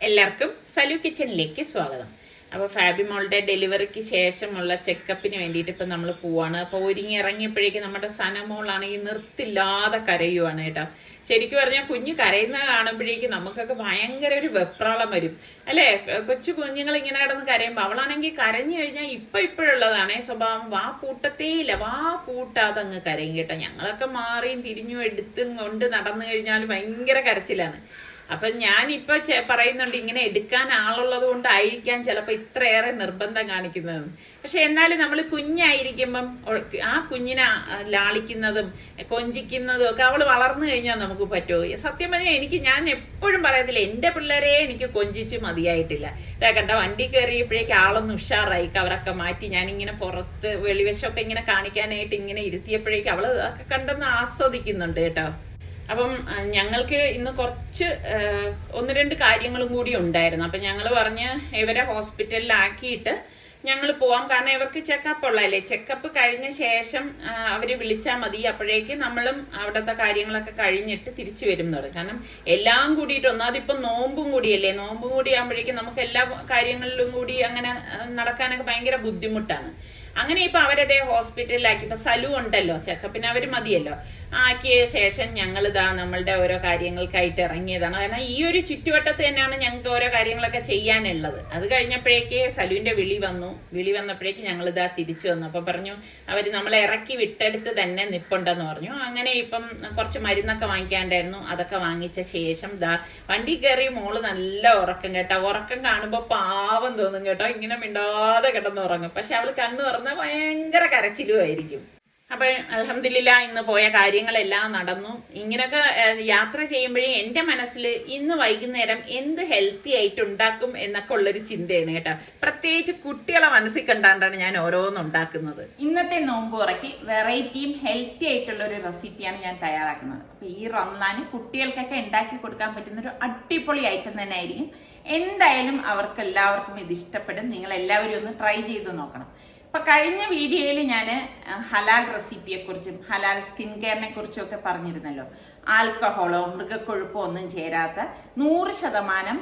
എല്ലാവർക്കും സലു കിച്ചണിലേക്ക് സ്വാഗതം. അപ്പോൾ ഫാബി മോളുടെ ഡെലിവറിക്ക് ശേഷമുള്ള ചെക്കപ്പിന് വേണ്ടിയിട്ട് ഇപ്പം നമ്മൾ പോവാണ്. അപ്പോൾ ഒരുങ്ങി ഇറങ്ങിയപ്പോഴേക്കും നമ്മുടെ സനമോളാണെങ്കിൽ നിർത്തില്ലാതെ കരയുവാണ് കേട്ടോ. ശരിക്കും പറഞ്ഞാൽ കുഞ്ഞ് കരയുന്ന കാണുമ്പോഴേക്കും നമുക്കൊക്കെ ഭയങ്കര ഒരു വെപ്രാളം വരും അല്ലേ. കൊച്ചു കുഞ്ഞുങ്ങൾ ഇങ്ങനെ കിടന്ന് കരയുമ്പോൾ അവളാണെങ്കിൽ കരഞ്ഞു കഴിഞ്ഞാൽ ഇപ്പോഴുള്ളതാണേ സ്വഭാവം. വാ പൂട്ടത്തേയില്ല, വാ പൂട്ടാതങ്ങ് കരയും കേട്ടോ. ഞങ്ങളൊക്കെ മാറിയും തിരിഞ്ഞും എടുത്തും കൊണ്ട് നടന്നു കഴിഞ്ഞാൽ ഭയങ്കര കരച്ചിലാണ്. അപ്പൊ ഞാനിപ്പോ പറയുന്നുണ്ട് ഇങ്ങനെ എടുക്കാൻ ആളുള്ളത് കൊണ്ടായിരിക്കാം ചിലപ്പോ ഇത്രയേറെ നിർബന്ധം കാണിക്കുന്നതെന്ന്. പക്ഷെ എന്നാലും നമ്മൾ കുഞ്ഞായിരിക്കുമ്പം ആ കുഞ്ഞിനെ ലാളിക്കുന്നതും കൊഞ്ചിക്കുന്നതും ഒക്കെ അവള് വളർന്നു കഴിഞ്ഞാൽ നമുക്ക് പറ്റുമോ? സത്യം പറഞ്ഞാൽ ഞാൻ എപ്പോഴും പറയത്തില്ല, എന്റെ പിള്ളേരെ എനിക്ക് കൊഞ്ചിച്ച് മതിയായിട്ടില്ല. ഇതാ കണ്ട വണ്ടി കയറിയപ്പോഴേക്ക് ആളൊന്ന് ഉഷാറായി, കവറൊക്കെ മാറ്റി ഞാനിങ്ങനെ പുറത്ത് വെളിവശമൊക്കെ ഇങ്ങനെ കാണിക്കാനായിട്ട് ഇങ്ങനെ ഇരുത്തിയപ്പോഴേക്ക് അവള് അതൊക്കെ കണ്ടെന്ന് ആസ്വദിക്കുന്നുണ്ട് കേട്ടോ. അപ്പം ഞങ്ങൾക്ക് ഇന്ന് കുറച്ച് 1-2 കാര്യങ്ങളും കൂടി ഉണ്ടായിരുന്നു. അപ്പം ഞങ്ങൾ പറഞ്ഞ് ഇവരെ ഹോസ്പിറ്റലിലാക്കിയിട്ട് ഞങ്ങൾ പോവാം. കാരണം ഇവർക്ക് ചെക്കപ്പ് ഉള്ളതല്ലേ. ചെക്കപ്പ് കഴിഞ്ഞ ശേഷം അവര് വിളിച്ചാൽ മതി. അപ്പോഴേക്ക് നമ്മളും അവിടുത്തെ കാര്യങ്ങളൊക്കെ കഴിഞ്ഞിട്ട് തിരിച്ചു വരും എന്ന് പറയും. കാരണം എല്ലാം കൂടിയിട്ട് ഒന്നാതിപ്പം നോമ്പും കൂടിയല്ലേ. നോമ്പും കൂടി ആകുമ്പോഴേക്കും നമുക്ക് എല്ലാ കാര്യങ്ങളിലും കൂടി അങ്ങനെ നടക്കാനൊക്കെ ഭയങ്കര ബുദ്ധിമുട്ടാണ്. അങ്ങനെ ഇപ്പൊ അവരതേ ഹോസ്പിറ്റലിലാക്കി. ഇപ്പൊ സലു ഉണ്ടല്ലോ, ചെക്കപ്പിന് അവര് മതിയല്ലോ. ആക്കിയ ശേഷം ഞങ്ങൾ ഇതാ നമ്മളുടെ ഓരോ കാര്യങ്ങൾക്കായിട്ട് ഇറങ്ങിയതാണ്. കാരണം ഈ ഒരു ചുറ്റുവട്ടത്ത് തന്നെയാണ് ഞങ്ങൾക്ക് ഓരോ കാര്യങ്ങളൊക്കെ ചെയ്യാനുള്ളത്. അത് കഴിഞ്ഞപ്പോഴേക്ക് സലുവിന്റെ വിളി വന്നപ്പോഴേക്ക് ഞങ്ങൾ ഇതാ തിരിച്ചു വന്നു. അപ്പൊ പറഞ്ഞു അവര് നമ്മളെ ഇറക്കി വിട്ടെടുത്ത് തന്നെ നിപ്പുണ്ടെന്ന് പറഞ്ഞു. അങ്ങനെ ഇപ്പം കുറച്ച് മരുന്നൊക്കെ വാങ്ങിക്കാണ്ടായിരുന്നു, അതൊക്കെ വാങ്ങിച്ച ശേഷം ദാ വണ്ടി കയറി. മോള് നല്ല ഉറക്കം കേട്ടോ. ഉറക്കം കാണുമ്പോ പാവം തോന്നും കേട്ടോ. ഇങ്ങനെ മിണ്ടാതെ കിടന്ന് ഉറങ്ങും. പക്ഷെ അവള് കണ്ണു തുറന്ന ഭയങ്കര കരച്ചിലുമായിരിക്കും. അപ്പൊ അൽഹംദുലില്ലാ ഇന്ന് പോയ കാര്യങ്ങളെല്ലാം നടന്നു. ഇങ്ങനൊക്കെ യാത്ര ചെയ്യുമ്പോഴേ എന്റെ മനസ്സിൽ ഇന്ന് വൈകുന്നേരം എന്ത് ഹെൽത്തി ആയിട്ട് ഉണ്ടാക്കും എന്നൊക്കെ ഉള്ളൊരു ചിന്തയാണ് കേട്ടോ. പ്രത്യേകിച്ച് കുട്ടികളെ മനസ്സിൽ കണ്ടാണ്ടാണ് ഞാൻ ഓരോന്നും ഉണ്ടാക്കുന്നത്. ഇന്നത്തെ നോമ്പ് തുറക്കി വെറൈറ്റിയും ഹെൽത്തി ആയിട്ടുള്ള ഒരു റെസിപ്പിയാണ് ഞാൻ തയ്യാറാക്കുന്നത്. അപ്പൊ ഈ റംസാന് കുട്ടികൾക്കൊക്കെ ഉണ്ടാക്കി കൊടുക്കാൻ പറ്റുന്ന ഒരു അടിപൊളി ഐറ്റം തന്നെ ആയിരിക്കും. എന്തായാലും അവർക്ക് എല്ലാവർക്കും ഇത് ഇഷ്ടപ്പെടും. നിങ്ങൾ എല്ലാവരും ഒന്ന് ട്രൈ ചെയ്ത് നോക്കണം. അപ്പൊ കഴിഞ്ഞ വീഡിയോയിൽ ഞാൻ ഹലാൽ റെസിപ്പിയെ കുറിച്ചും ഹലാൽ സ്കിൻ കെയറിനെ കുറിച്ചും ഒക്കെ പറഞ്ഞിരുന്നല്ലോ. ആൽക്കഹോളോ മൃഗക്കൊഴുപ്പോ ഒന്നും ചേരാത്ത 100%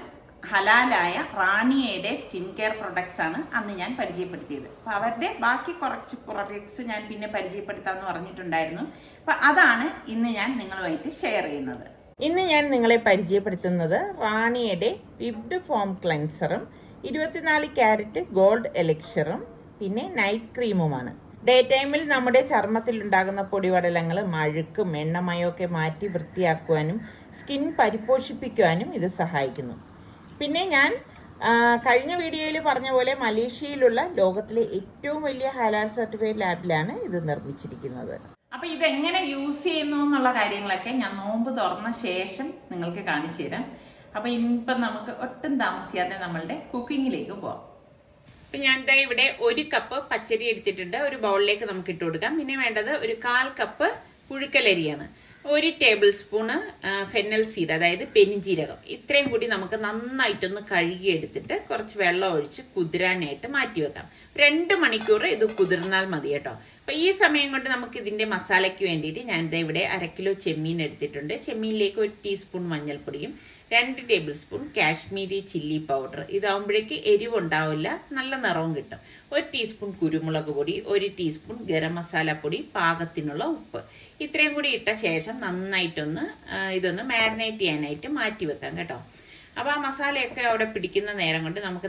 ഹലാലായ റാണിയയുടെ സ്കിൻ കെയർ പ്രൊഡക്ട്സ് ആണ് അന്ന് ഞാൻ പരിചയപ്പെടുത്തിയത്. അപ്പൊ അവരുടെ ബാക്കി കുറച്ച് പ്രൊഡക്ട്സ് ഞാൻ പിന്നെ പരിചയപ്പെടുത്താന്ന് പറഞ്ഞിട്ടുണ്ടായിരുന്നു. അപ്പൊ അതാണ് ഇന്ന് ഞാൻ നിങ്ങളുമായിട്ട് ഷെയർ ചെയ്യുന്നത്. ഇന്ന് ഞാൻ നിങ്ങളെ പരിചയപ്പെടുത്തുന്നത് റാണിയയുടെ വിബ്ഡ് ഫോം ക്ലെൻസറും 24 ക്യാരറ്റ് ഗോൾഡ് എലിക്സറും പിന്നെ നൈറ്റ് ക്രീമുമാണ്. ഡേ ടൈമിൽ നമ്മുടെ ചർമ്മത്തിൽ ഉണ്ടാകുന്ന പൊടിപടലങ്ങൾ, അഴുക്കും എണ്ണമയമൊക്കെ മാറ്റി വൃത്തിയാക്കുവാനും സ്കിൻ പരിപോഷിപ്പിക്കുവാനും ഇത് സഹായിക്കുന്നു. പിന്നെ ഞാൻ കഴിഞ്ഞ വീഡിയോയിൽ പറഞ്ഞ പോലെ മലേഷ്യയിലുള്ള ലോകത്തിലെ ഏറ്റവും വലിയ ഹലാൽ സർട്ടിഫൈഡ് ലാബിലാണ് ഇത് നിർമ്മിച്ചിരിക്കുന്നത്. അപ്പൊ ഇതെങ്ങനെ യൂസ് ചെയ്യുന്നു എന്നുള്ള കാര്യങ്ങളൊക്കെ ഞാൻ നോമ്പ് തുറന്ന ശേഷം നിങ്ങൾക്ക് കാണിച്ചു തരാം. അപ്പൊ ഇപ്പം നമുക്ക് ഒട്ടും താമസിയാതെ നമ്മളുടെ കുക്കിങ്ങിലേക്ക് പോവാം. അപ്പൊ ഞാൻ ഇവിടെ 1 കപ്പ് പച്ചരി എടുത്തിട്ടുണ്ട്. ഒരു ബൗളിലേക്ക് നമുക്ക് ഇട്ട് കൊടുക്കാം. പിന്നെ വേണ്ടത് ഒരു 1/4 കപ്പ് പുഴുക്കലരിയാണ്. 1 ടേബിൾ സ്പൂണ് ഫെന്നൽ സീഡ്, അതായത് പെരിഞ്ജീരകം. ഇത്രയും കൂടി നമുക്ക് നന്നായിട്ടൊന്ന് കഴുകിയെടുത്തിട്ട് കുറച്ച് വെള്ളം ഒഴിച്ച് കുതിരാനായിട്ട് മാറ്റി വെക്കാം. 2 മണിക്കൂർ ഇത് കുതിർന്നാൽ മതി കേട്ടോ. അപ്പൊ ഈ സമയം കൊണ്ട് നമുക്ക് ഇതിന്റെ മസാലയ്ക്ക് വേണ്ടിയിട്ട് ഞാൻ ഇവിടെ 1 കിലോ ചെമ്മീൻ എടുത്തിട്ടുണ്ട്. ചെമ്മീനിലേക്ക് 1 ടീസ്പൂൺ മഞ്ഞൾപ്പൊടിയും 2 tablespoon Kashmiri chilli powder. ഇതാവുമ്പോഴേക്ക് എരിവുണ്ടാവില്ല, നല്ല നിറവും കിട്ടും. 1 ടീസ്പൂൺ കുരുമുളക് പൊടി, 1 ടീസ്പൂൺ ഗരം മസാല പൊടി, പാകത്തിനുള്ള ഉപ്പ്. ഇത്രയും കൂടി ഇട്ട ശേഷം നന്നായിട്ടൊന്ന് ഇതൊന്ന് മാരിനേറ്റ് ചെയ്യാനായിട്ട് മാറ്റി വെക്കാം കേട്ടോ. അപ്പോൾ ആ മസാലയൊക്കെ അവിടെ പിടിക്കുന്ന നേരം കൊണ്ട് നമുക്ക്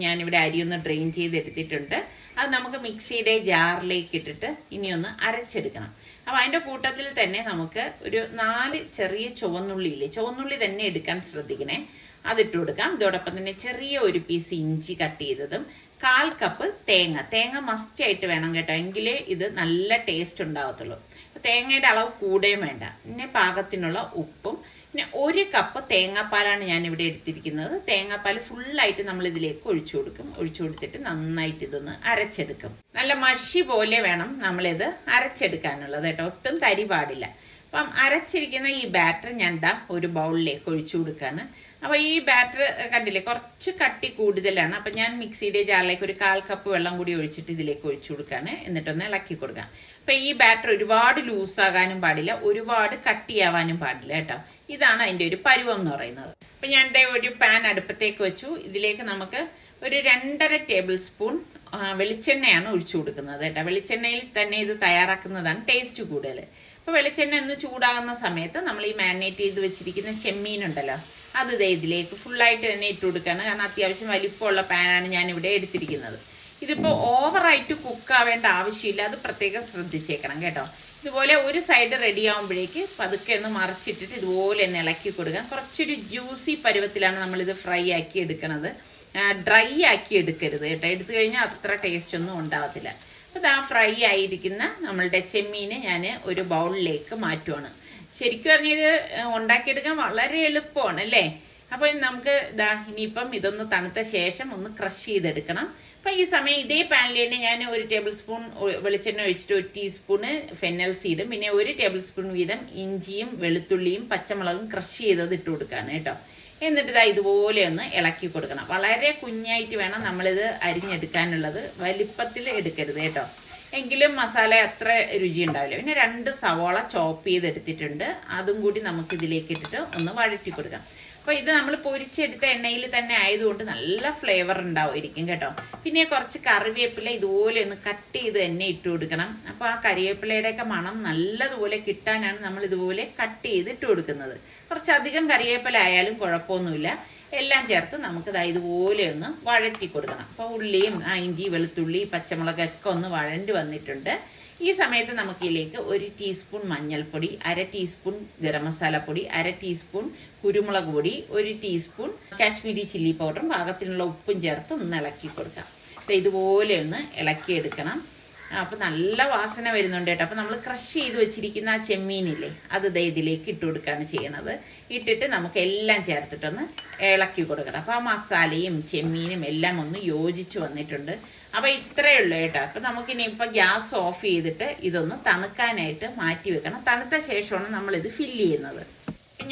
ഞാനിവിടെ അരി ഒന്ന് ഡ്രെയിൻ ചെയ്തെടുത്തിട്ടുണ്ട്. അത് നമുക്ക് മിക്സിയുടെ ജാറിലേക്ക് ഇട്ടിട്ട് ഇനിയൊന്ന് അരച്ചെടുക്കണം. അപ്പോൾ അതിൻ്റെ കൂട്ടത്തിൽ തന്നെ നമുക്ക് ഒരു 4 ചെറിയ ചുവന്നുള്ളി തന്നെ എടുക്കാൻ ശ്രദ്ധിക്കണേ. അതിട്ട് കൊടുക്കാം. ഇതോടൊപ്പം തന്നെ ചെറിയ 1 പീസ് ഇഞ്ചി കട്ട് ചെയ്തതും 1/4 കപ്പ് തേങ്ങ മസ്റ്റായിട്ട് വേണം കേട്ടോ, എങ്കിലേ ഇത് നല്ല ടേസ്റ്റ് ഉണ്ടാകത്തുള്ളൂ. തേങ്ങയുടെ അളവ് കൂടുകയും വേണ്ട. പിന്നെ പാകത്തിനുള്ള ഉപ്പും പിന്നെ 1 കപ്പ് തേങ്ങാപ്പാലാണ് ഞാൻ ഇവിടെ എടുത്തിരിക്കുന്നത്. തേങ്ങാപ്പാൽ ഫുള്ളായിട്ട് നമ്മൾ ഇതിലേക്ക് ഒഴിച്ചു കൊടുത്തിട്ട് നന്നായിട്ട് ഇതൊന്ന് അരച്ചെടുക്കും. നല്ല മഷി പോലെ വേണം നമ്മളിത് അരച്ചെടുക്കാനുള്ളത് കേട്ടോ, ഒട്ടും തരി പാടില്ല. അപ്പം അരച്ചിരിക്കുന്ന ഈ ബാറ്റർ ഞാൻ ഒരു ബൗളിലേക്ക് ഒഴിച്ചു കൊടുക്കാണ്. അപ്പോൾ ഈ ബാറ്റർ കണ്ടില്ലേ കുറച്ച് കട്ടി കൂടുതലാണ്. അപ്പം ഞാൻ മിക്സിയുടെ ജാറിലേക്ക് ഒരു 1/4 കപ്പ് വെള്ളം കൂടി ഒഴിച്ചിട്ട് ഇതിലേക്ക് ഒഴിച്ചു കൊടുക്കാണ്. എന്നിട്ടൊന്ന് ഇളക്കി കൊടുക്കാം. അപ്പം ഈ ബാറ്റർ ഒരുപാട് ലൂസാകാനും പാടില്ല, ഒരുപാട് കട്ടിയാവാനും പാടില്ല കേട്ടോ. ഇതാണ് അതിൻ്റെ ഒരു പരുവം എന്ന് പറയുന്നത്. അപ്പം ഞാൻ ദേ ഒരു പാൻ അടുപ്പത്തേക്ക് വെച്ചു. ഇതിലേക്ക് നമുക്ക് ഒരു 2.5 ടേബിൾ സ്പൂൺ വെളിച്ചെണ്ണയാണ് ഒഴിച്ചു കൊടുക്കുന്നത് കേട്ടോ. വെളിച്ചെണ്ണയിൽ തന്നെ ഇത് തയ്യാറാക്കുന്നതാണ് ടേസ്റ്റ് കൂടുതൽ. അപ്പോൾ വെളിച്ചെണ്ണ ഒന്ന് ചൂടാകുന്ന സമയത്ത് നമ്മൾ ഈ മാരിനേറ്റ് ചെയ്ത് വെച്ചിരിക്കുന്ന ചെമ്മീനുണ്ടല്ലോ, അത് ദേ ഇതിലേക്ക് ഫുള്ളായിട്ട് തന്നെ ഇട്ട് കൊടുക്കുകയാണ്. കാരണം അത്യാവശ്യം വലിപ്പമുള്ള പാനാണ് ഞാൻ ഇവിടെ എടുത്തിരിക്കുന്നത്. ഇതിപ്പോൾ ഓവറായിട്ട് കുക്കാവേണ്ട ആവശ്യമില്ല, അത് പ്രത്യേകം ശ്രദ്ധിച്ചേക്കണം കേട്ടോ. ഇതുപോലെ ഒരു സൈഡ് റെഡി ആകുമ്പോഴേക്ക് പതുക്കെ ഒന്ന് മറിച്ചിട്ടിട്ട് ഇതുപോലെ ഒന്ന് ഇളക്കി കൊടുക്കാം. കുറച്ചൊരു ജ്യൂസി പരുവത്തിലാണ് നമ്മളിത് ഫ്രൈ ആക്കി എടുക്കണത്, ഡ്രൈ ആക്കി എടുക്കരുത് കേട്ടോ. എടുത്തു കഴിഞ്ഞാൽ അത്ര ടേസ്റ്റ് ഒന്നും ഉണ്ടാകത്തില്ല. അപ്പോൾ ആ ഫ്രൈ ആയിരിക്കുന്ന നമ്മളുടെ ചെമ്മീന് ഞാൻ ഒരു ബൗളിലേക്ക് മാറ്റുവാണ്. ശരിക്കും പറഞ്ഞാൽ ഇത് ഉണ്ടാക്കിയെടുക്കാൻ വളരെ എളുപ്പമാണ് അല്ലേ. അപ്പോൾ നമുക്ക് ഇനിയിപ്പം ഇതൊന്ന് തണുത്ത ശേഷം ഒന്ന് ക്രഷ് ചെയ്തെടുക്കണം. അപ്പം ഈ സമയം ഇതേ പാനിൽ തന്നെ ഞാൻ 1 ടേബിൾ സ്പൂൺ വെളിച്ചെണ്ണ ഒഴിച്ചിട്ട് 1 ടീസ്പൂണ് ഫെന്നൽ സീഡും പിന്നെ 1 ടേബിൾ സ്പൂൺ വീതം ഇഞ്ചിയും വെളുത്തുള്ളിയും പച്ചമുളകും ക്രഷ് ചെയ്തത് ഇട്ട് കൊടുക്കുകയാണ് കേട്ടോ. എന്നിട്ട് ഇതുപോലെ ഒന്ന് ഇളക്കി കൊടുക്കണം. വളരെ കുഞ്ഞായിട്ട് വേണം നമ്മളിത് അരിഞ്ഞെടുക്കാനുള്ളത്, വലിപ്പത്തിൽ എടുക്കരുത് കേട്ടോ. എങ്കിലും മസാല അത്ര രുചി ഉണ്ടാവില്ല. പിന്നെ 2 സവാള ചോപ്പ് ചെയ്തെടുത്തിട്ടുണ്ട്, അതും കൂടി നമുക്ക് ഇതിലേക്ക് ഇട്ടിട്ട് ഒന്ന് വഴറ്റി കൊടുക്കാം. അപ്പോൾ ഇത് നമ്മൾ പൊരിച്ചെടുത്ത എണ്ണയിൽ തന്നെ ആയതുകൊണ്ട് നല്ല ഫ്ലേവർ ഉണ്ടാവുമായിരിക്കും കേട്ടോ. പിന്നെ കുറച്ച് കറിവേപ്പില ഇതുപോലെ ഒന്ന് കട്ട് ചെയ്ത് തന്നെ ഇട്ട് കൊടുക്കണം. അപ്പോൾ ആ കറിവേപ്പിലയുടെയൊക്കെ മണം നല്ലതുപോലെ കിട്ടാനാണ് നമ്മൾ ഇതുപോലെ കട്ട് ചെയ്ത് ഇട്ട് കൊടുക്കുന്നത്. കുറച്ചധികം കറിവേപ്പില ആയാലും കുഴപ്പമൊന്നുമില്ല. എല്ലാം ചേർത്ത് നമുക്ക് ഇതുപോലെ ഒന്ന് വഴറ്റി കൊടുക്കണം. അപ്പോൾ ഉള്ളിയും ഇഞ്ചി വെളുത്തുള്ളി പച്ചമുളകൊക്കെ ഒന്ന് വഴണ്ടി വന്നിട്ടുണ്ട്. ഈ സമയത്ത് നമുക്കിതിലേക്ക് 1 ടീസ്പൂൺ മഞ്ഞൾപ്പൊടി, 1/2 ടീസ്പൂൺ ഗരം മസാലപ്പൊടി, 1/2 ടീസ്പൂൺ കുരുമുളക് പൊടി, 1 ടീസ്പൂൺ കാശ്മീരി ചില്ലി പൗഡറും പാകത്തിനുള്ള ഉപ്പും ചേർത്ത് ഒന്ന് ഇളക്കി കൊടുക്കാം. ഇതുപോലെ ഒന്ന് ഇളക്കിയെടുക്കണം. അപ്പോൾ നല്ല വാസന വരുന്നുണ്ട് കേട്ടോ. അപ്പോൾ നമ്മൾ ക്രഷ് ചെയ്ത് വെച്ചിരിക്കുന്ന ആ ചെമ്മീനില്ലേ, അത് ഇതിലേക്ക് ഇട്ട് കൊടുക്കുകയാണ് ചെയ്യണത്. ഇട്ടിട്ട് നമുക്ക് എല്ലാം ചേർത്തിട്ടൊന്ന് ഇളക്കി കൊടുക്കണം. അപ്പോൾ ആ മസാലയും ചെമ്മീനും എല്ലാം ഒന്ന് യോജിച്ച് വന്നിട്ടുണ്ട്. അപ്പോൾ ഇത്രയേ ഉള്ളൂ കേട്ടോ. അപ്പോൾ നമുക്കിനി ഇപ്പോൾ ഗ്യാസ് ഓഫ് ചെയ്തിട്ട് ഇതൊന്ന് തണുക്കാനായിട്ട് മാറ്റി വെക്കണം. തണുത്ത ശേഷമാണ് നമ്മളിത് ഫില്ല് ചെയ്യുന്നത്.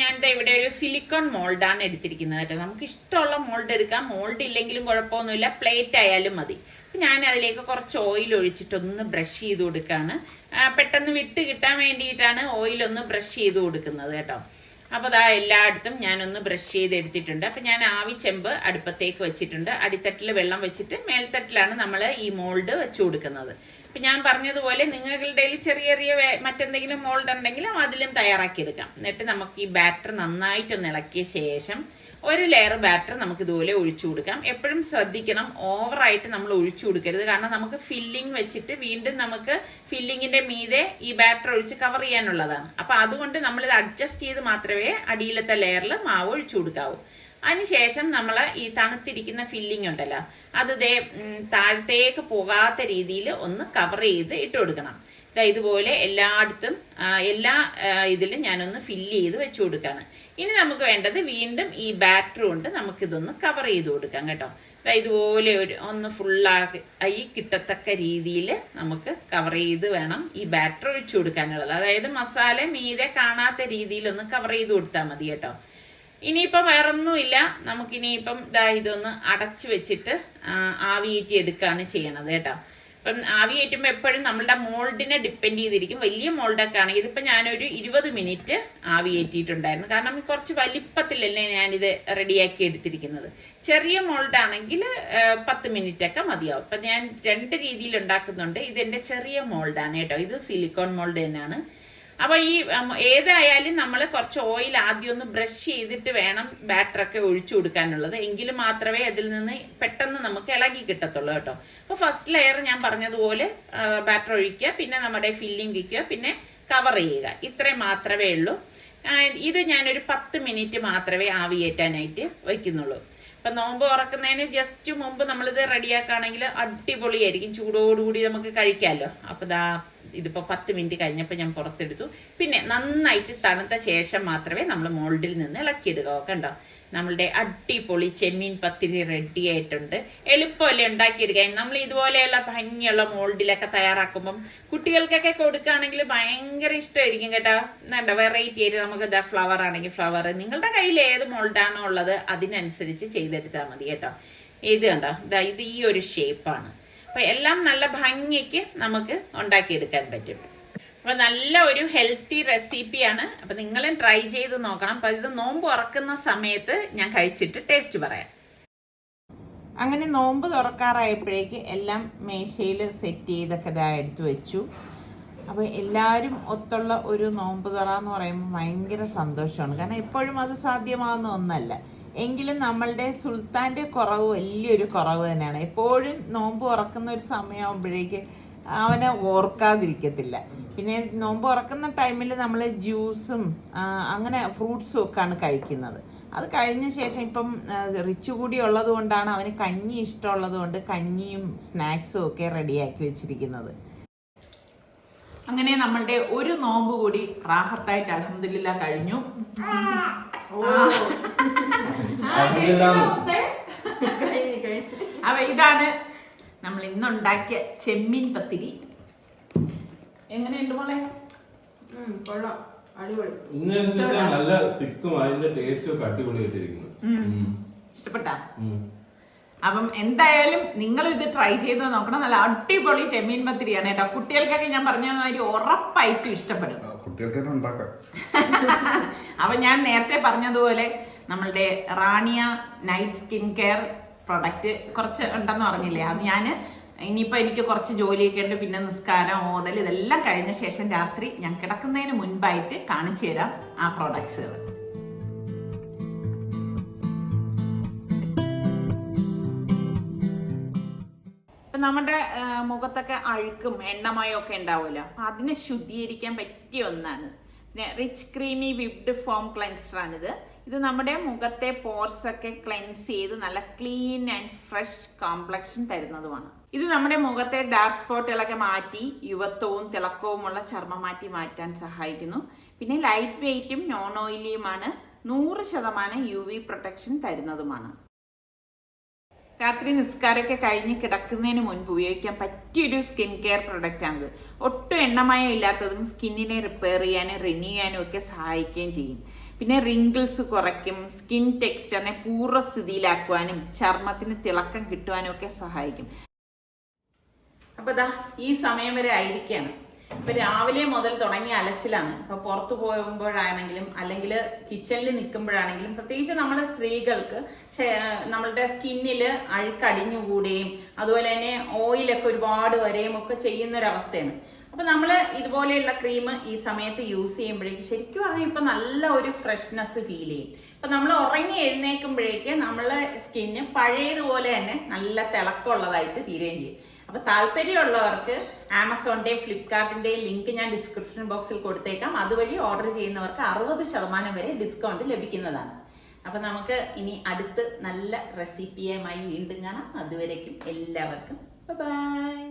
ഞാൻ ഇവിടെ ഒരു സിലിക്കോൺ മോൾഡാണ് എടുത്തിരിക്കുന്നത് കേട്ടോ. നമുക്ക് ഇഷ്ടമുള്ള മോൾഡ് എടുക്കാം, മോൾഡ് ഇല്ലെങ്കിലും കുഴപ്പമൊന്നുമില്ല, പ്ലേറ്റ് ആയാലും മതി. അപ്പം ഞാൻ അതിലേക്ക് കുറച്ച് ഓയിൽ ഒഴിച്ചിട്ടൊന്ന് ബ്രഷ് ചെയ്ത് കൊടുക്കുകയാണ്. പെട്ടെന്ന് വിട്ട് കിട്ടാൻ വേണ്ടിയിട്ടാണ് ഓയിലൊന്ന് ബ്രഷ് ചെയ്ത് കൊടുക്കുന്നത് കേട്ടോ. അപ്പോൾ എല്ലായിടത്തും ഞാനൊന്ന് ബ്രഷ് ചെയ്ത് എടുത്തിട്ടുണ്ട്. അപ്പം ഞാൻ ആവിച്ചെമ്പ് അടുപ്പത്തേക്ക് വെച്ചിട്ടുണ്ട്. അടിത്തട്ടിൽ വെള്ളം വെച്ചിട്ട് മേൽത്തട്ടിലാണ് നമ്മൾ ഈ മോൾഡ് വെച്ച് കൊടുക്കുന്നത്. അപ്പം ഞാൻ പറഞ്ഞതുപോലെ നിങ്ങളുടെ ചെറിയ ചെറിയ മറ്റെന്തെങ്കിലും മോൾഡ് ഉണ്ടെങ്കിലും അതിലും തയ്യാറാക്കിയെടുക്കാം. എന്നിട്ട് നമുക്ക് ഈ ബാറ്റർ നന്നായിട്ടൊന്ന് ഇളക്കിയ ശേഷം 1 ലെയർ ബാറ്റർ നമുക്ക് ഇതുപോലെ ഒഴിച്ചു കൊടുക്കാം. എപ്പോഴും ശ്രദ്ധിക്കണം, ഓവറായിട്ട് നമ്മൾ ഒഴിച്ചു കൊടുക്കരുത്. കാരണം നമുക്ക് ഫില്ലിംഗ് വെച്ചിട്ട് വീണ്ടും നമുക്ക് ഫില്ലിങ്ങിന്റെ മീതെ ഈ ബാറ്റർ ഒഴിച്ച് കവർ ചെയ്യാനുള്ളതാണ്. അപ്പൊ അതുകൊണ്ട് നമ്മളിത് അഡ്ജസ്റ്റ് ചെയ്ത് മാത്രമേ അടിയിലത്തെ ലെയറിൽ മാവ് ഒഴിച്ചു കൊടുക്കാവൂ. അതിനുശേഷം നമ്മൾ ഈ തണുത്തിരിക്കുന്ന ഫില്ലിംഗ് ഉണ്ടല്ലോ, അത് താഴത്തേക്ക് പോകാത്ത രീതിയിൽ ഒന്ന് കവർ ചെയ്ത് ഇട്ട് കൊടുക്കണം. ഇതുപോലെ എല്ലായിടത്തും എല്ലാ ഇതിലും ഞാനൊന്ന് ഫില്ല് ചെയ്ത് വെച്ചു കൊടുക്കുകയാണ്. ഇനി നമുക്ക് വേണ്ടത് വീണ്ടും ഈ ബാറ്റർ കൊണ്ട് നമുക്കിതൊന്ന് കവർ ചെയ്ത് കൊടുക്കാം കേട്ടോ. ഇതുപോലെ ഒന്ന് ഫുള്ളായി കിട്ടത്തക്ക രീതിയിൽ നമുക്ക് കവർ ചെയ്ത് വേണം ഈ ബാറ്റർ ഒഴിച്ചു കൊടുക്കാനുള്ളത്. അതായത് മസാല മീതെ കാണാത്ത രീതിയിൽ ഒന്ന് കവർ ചെയ്ത് കൊടുത്താൽ മതി കേട്ടോ. ഇനിയിപ്പം വേറൊന്നുമില്ല, നമുക്കിനിയിപ്പം ഇതൊന്ന് അടച്ചു വെച്ചിട്ട് ആവിയേറ്റി എടുക്കുകയാണ് ചെയ്യണത് കേട്ടോ. അപ്പം ആവി കയറ്റുമ്പോൾ എപ്പോഴും നമ്മളുടെ മോൾഡിനെ ഡിപ്പെൻഡ് ചെയ്തിരിക്കും. വലിയ മോൾഡൊക്കെ ആണെങ്കിൽ ഇതിപ്പോൾ ഞാനൊരു 20 മിനിറ്റ് ആവി കയറ്റിയിട്ടുണ്ടായിരുന്നു. കാരണം കുറച്ച് വലിപ്പത്തിലല്ലേ ഞാനിത് റെഡിയാക്കി എടുത്തിരിക്കുന്നത്. ചെറിയ മോൾഡാണെങ്കിൽ 10 മിനിറ്റ് ഒക്കെ മതിയാവും. അപ്പം ഞാൻ 2 രീതിയിൽ ഉണ്ടാക്കുന്നുണ്ട്. ഇതെൻ്റെ ചെറിയ മോൾഡാണ് കേട്ടോ. ഇത് സിലിക്കോൺ മോൾഡ് തന്നെയാണ്. അപ്പൊ ഈ ഏതായാലും നമ്മൾ കുറച്ച് ഓയിൽ ആദ്യം ഒന്ന് ബ്രഷ് ചെയ്തിട്ട് വേണം ബാറ്ററൊക്കെ ഒഴിച്ചു കൊടുക്കാനുള്ളത്. എങ്കിലും മാത്രമേ അതിൽ നിന്ന് പെട്ടെന്ന് നമുക്ക് ഇളകി കിട്ടത്തുള്ളൂ കേട്ടോ. അപ്പൊ ഫസ്റ്റ് ലെയർ ഞാൻ പറഞ്ഞതുപോലെ ബാറ്റർ ഒഴിക്കുക, പിന്നെ നമ്മുടെ ഫില്ലിംഗ് വയ്ക്കുക, പിന്നെ കവർ ചെയ്യുക. ഇത്രയും മാത്രമേ ഉള്ളൂ. ഇത് ഞാനൊരു 10 മിനിറ്റ് മാത്രമേ ആവിയേറ്റാനായിട്ട് വയ്ക്കുന്നുള്ളൂ. ഇപ്പൊ നോമ്പ് തുറക്കുന്നതിന് ജസ്റ്റ് മുമ്പ് നമ്മളിത് റെഡിയാക്കുകയാണെങ്കിൽ അടിപൊളിയായിരിക്കും. ചൂടോടുകൂടി നമുക്ക് കഴിക്കാമല്ലോ. അപ്പൊ ഇതിപ്പോൾ 10 മിനിറ്റ് കഴിഞ്ഞപ്പോൾ ഞാൻ പുറത്തെടുത്തു. പിന്നെ നന്നായിട്ട് തണുത്ത ശേഷം മാത്രമേ നമ്മൾ മോൾഡിൽ നിന്ന് ഇളക്കിയിടുക. കണ്ടോ, നമ്മളുടെ അടിപൊളി ചെമ്മീൻ പത്തിരി റെഡി ആയിട്ടുണ്ട്. എളുപ്പമല്ലേ ഉണ്ടാക്കിയെടുക്കാൻ. നമ്മൾ ഇതുപോലെയുള്ള ഭംഗിയുള്ള മോൾഡിലൊക്കെ തയ്യാറാക്കുമ്പം കുട്ടികൾക്കൊക്കെ കൊടുക്കുകയാണെങ്കിൽ ഭയങ്കര ഇഷ്ടമായിരിക്കും കേട്ടോ. എന്താ വെറൈറ്റി ആയിട്ട് നമുക്ക് ഫ്ലവർ ആണെങ്കിൽ ഫ്ലവർ, നിങ്ങളുടെ കയ്യിൽ ഏത് മോൾഡാണോ ഉള്ളത് അതിനനുസരിച്ച് ചെയ്തെടുത്താൽ മതി കേട്ടോ. ഇത് കണ്ടോ, ഇത് ഈ ഒരു ഷേപ്പാണ്. അപ്പൊ എല്ലാം നല്ല ഭംഗിക്ക് നമുക്ക് ഉണ്ടാക്കിയെടുക്കാൻ പറ്റും. അപ്പൊ നല്ല ഒരു ഹെൽത്തി റെസിപ്പിയാണ്. അപ്പൊ നിങ്ങളും ട്രൈ ചെയ്ത് നോക്കണം. അപ്പൊ ഇത് നോമ്പ് തുറക്കുന്ന സമയത്ത് ഞാൻ കഴിച്ചിട്ട് ടേസ്റ്റ് പറയാം. അങ്ങനെ നോമ്പ് തുറക്കാറായപ്പോഴേക്ക് എല്ലാം മേശയിൽ സെറ്റ് ചെയ്തൊക്കെ ഇതാ എടുത്തു വെച്ചു. അപ്പോൾ എല്ലാവരും ഒത്തുള്ള ഒരു നോമ്പ് തുറ എന്ന് പറയുമ്പോൾ ഭയങ്കര സന്തോഷമാണ്. കാരണം എപ്പോഴും അത് സാധ്യമാകുന്ന ഒന്നല്ല. എങ്കിലും നമ്മളുടെ സുൽത്താൻ്റെ കുറവ് വലിയൊരു കുറവ് തന്നെയാണ്. എപ്പോഴും നോമ്പ് തുറക്കുന്ന ഒരു സമയമാകുമ്പോഴേക്ക് അവനെ ഓർക്കാതിരിക്കത്തില്ല. പിന്നെ നോമ്പ് തുറക്കുന്ന ടൈമിൽ നമ്മൾ ജ്യൂസും അങ്ങനെ ഫ്രൂട്ട്സും ഒക്കെയാണ് കഴിക്കുന്നത്. അത് കഴിഞ്ഞ ശേഷം ഇപ്പം റിച്ച് കൂടി ഉള്ളത് കൊണ്ടാണ് അവന് കഞ്ഞി ഇഷ്ടമുള്ളത് കൊണ്ട് കഞ്ഞിയും സ്നാക്സും ഒക്കെ റെഡിയാക്കി വെച്ചിരിക്കുന്നത്. അങ്ങനെ നമ്മളുടെ ഒരു നോമ്പ് കൂടി റാഹത്തായിട്ട് അൽഹംദുലില്ലാ കഴിഞ്ഞു. അപ്പൊ ഇതാണ് നമ്മൾ ഇന്നുണ്ടാക്കിയ ചെമ്മീൻ പത്തിരി. എങ്ങനെയുണ്ട് മോളെ? കൊള്ളാം, അടിപൊളി. നല്ല തിക്കും അതിന്റെ ടേസ്റ്റും ഒക്കെ അടിപൊളിയായിട്ടിരിക്കുന്നു. ഇഷ്ടപ്പെട്ടാ? അപ്പം എന്തായാലും നിങ്ങൾ ഇത് ട്രൈ ചെയ്ത് നോക്കണം. നല്ല അടിപൊളി ചെമ്മീൻ പത്തിരിയാണ് കേട്ടോ. കുട്ടികൾക്കൊക്കെ ഞാൻ പറഞ്ഞ മാതിരി ഉറപ്പായിട്ടും ഇഷ്ടപ്പെടും. അപ്പൊ ഞാൻ നേരത്തെ പറഞ്ഞതുപോലെ നമ്മളുടെ റാണിയ നൈറ്റ് സ്കിൻ കെയർ പ്രൊഡക്റ്റ് കുറച്ച് ഉണ്ടെന്ന് പറഞ്ഞില്ലേ, അത് ഞാൻ ഇനിയിപ്പോൾ എനിക്ക് കുറച്ച് ജോലിയൊക്കെ ഉണ്ട്. പിന്നെ നിസ്കാരം, ഓതൽ ഇതെല്ലാം കഴിഞ്ഞ ശേഷം രാത്രി ഞാൻ കിടക്കുന്നതിന് മുൻപായിട്ട് കാണിച്ചു തരാം ആ പ്രോഡക്ട്സുകൾ. ഇപ്പം നമ്മുടെ മുഖത്തൊക്കെ അഴുക്കും എണ്ണമയം ഒക്കെ ഉണ്ടാവുമല്ലോ, അപ്പം അതിനെ ശുദ്ധീകരിക്കാൻ പറ്റിയ ഒന്നാണ്. പിന്നെ റിച്ച് ക്രീമി വിപ്ഡ് ഫോം ക്ലെൻസറാണിത്. ഇത് നമ്മുടെ മുഖത്തെ പോർസ് ഒക്കെ ക്ലെൻസ് ചെയ്ത് നല്ല ക്ലീൻ ആൻഡ് ഫ്രഷ് കോംപ്ലക്ഷൻ തരുന്നതുമാണ്. ഇത് നമ്മുടെ മുഖത്തെ ഡാർക്ക് സ്പോട്ടുകളൊക്കെ മാറ്റി യുവത്വവും തിളക്കവുമുള്ള ചർമ്മം മാറ്റാൻ സഹായിക്കുന്നു. പിന്നെ ലൈറ്റ് വെയ്റ്റും നോൺ ഓയിലിയുമാണ്. 100% UV പ്രൊട്ടക്ഷൻ തരുന്നതുമാണ്. രാത്രി നിസ്കാരമൊക്കെ കഴിഞ്ഞ് കിടക്കുന്നതിന് മുൻപ് ഉപയോഗിക്കാൻ പറ്റിയൊരു സ്കിൻ കെയർ പ്രൊഡക്റ്റ് ആണിത്. ഒട്ടും എണ്ണമയം ഇല്ലാത്തതും സ്കിന്നിനെ റിപ്പയർ ചെയ്യാനും റിന്യൂ ചെയ്യാനും ഒക്കെ സഹായിക്കുകയും ചെയ്യും. പിന്നെ റിങ്കിൾസ് കുറയ്ക്കും, സ്കിൻ ടെക്സ്ചറിനെ പൂർവ്വസ്ഥിതിയിലാക്കുവാനും ചർമ്മത്തിന് തിളക്കം കിട്ടുവാനും ഒക്കെ സഹായിക്കും. അപ്പൊ ദാ ഈ സമയം വരെ ആയിരിക്കുകയാണ്. ഇപ്പൊ രാവിലെ മുതൽ തുടങ്ങിയ അലച്ചിലാണ്. ഇപ്പൊ പുറത്തു പോകുമ്പോഴാണെങ്കിലും അല്ലെങ്കിൽ കിച്ചണിൽ നിൽക്കുമ്പോഴാണെങ്കിലും പ്രത്യേകിച്ച് നമ്മൾ സ്ത്രീകൾക്ക് നമ്മളുടെ സ്കിന്നിൽ അഴുക്കടിഞ്ഞുകൂടുകയും അതുപോലെ തന്നെ ഓയിലൊക്കെ ഒരുപാട് വരെയും ഒക്കെ ചെയ്യുന്നൊരവസ്ഥയാണ്. അപ്പൊ നമ്മൾ ഇതുപോലെയുള്ള ക്രീം ഈ സമയത്ത് യൂസ് ചെയ്യുമ്പോഴേക്ക് ശരിക്കും പറഞ്ഞാൽ ഇപ്പൊ നല്ല ഒരു ഫ്രഷ്നെസ് ഫീൽ ചെയ്യും. ഇപ്പൊ നമ്മൾ ഉറങ്ങി എഴുന്നേൽക്കുമ്പോഴേക്ക് നമ്മളെ സ്കിന്ന് പഴയതുപോലെ തന്നെ നല്ല തിളക്കമുള്ളതായിട്ട് തീരുകയും ചെയ്യും. അപ്പൊ താല്പര്യമുള്ളവർക്ക് ആമസോണിന്റെയും ഫ്ലിപ്കാർട്ടിന്റെയും ലിങ്ക് ഞാൻ ഡിസ്ക്രിപ്ഷൻ ബോക്സിൽ കൊടുത്തേക്കാം. അതുവഴി ഓർഡർ ചെയ്യുന്നവർക്ക് 60% വരെ ഡിസ്കൗണ്ട് ലഭിക്കുന്നതാണ്. അപ്പൊ നമുക്ക് ഇനി അടുത്ത് നല്ല റെസിപ്പിയുമായി വീണ്ടും കാണാം. അതുവരേക്കും എല്ലാവർക്കും ബൈ.